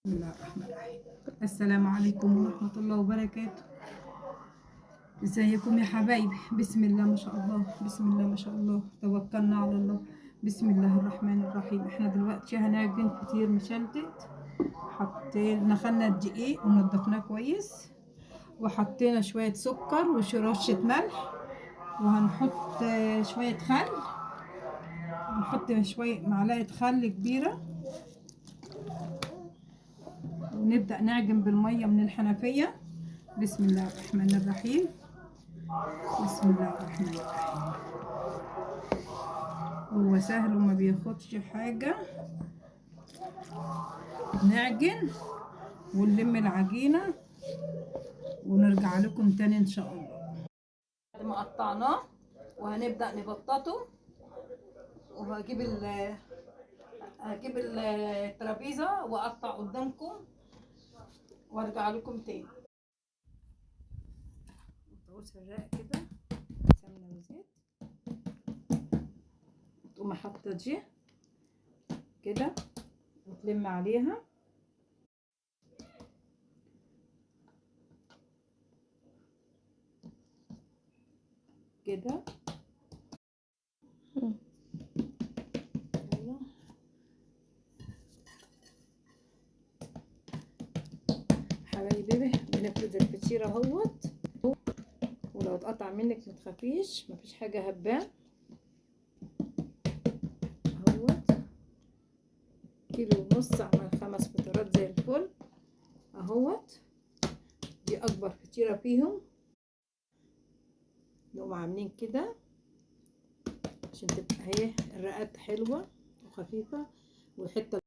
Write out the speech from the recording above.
بسم الله الرحمن الرحيم. السلام عليكم ورحمة الله وبركاته. ازيكم يا حبايبي؟ بسم الله ما شاء الله، بسم الله ما شاء الله، توكلنا على الله. بسم الله الرحمن الرحيم. احنا دلوقتي هنعجن فطير مشلتت. حطينا نخلنا الدقيق ونضفناه كويس، وحطينا شوية سكر ورشة ملح، وهنحط شوية خل، ونحط شوية معلقة خل كبيرة، ونبدأ نعجن بالمية من الحنفية. بسم الله الرحمن الرحيم. بسم الله الرحمن الرحيم. هو سهل وما بياخدش حاجة. نعجن ونلم العجينة ونرجع لكم تاني ان شاء الله. بعد ما قطعناه وهنبدأ نبططه، وهجيب الترابيزة واقطع قدامكم وارجع لكم تاني. طاووس الرق كده، سمنة وزيت، تقوم حاطة دي كده وتلم عليها كده. حبايبي بنفرد الفطيرة اهوت، ولو اتقطع منك متخافيش، مفيش حاجة هبان اهوت. كيلو ونص عمل 5 فطيرات زي الفل اهوت. دي اكبر فطيرة فيهم. نقوم عاملين كده عشان تبقى اهي الرقات حلوة وخفيفة، والحتة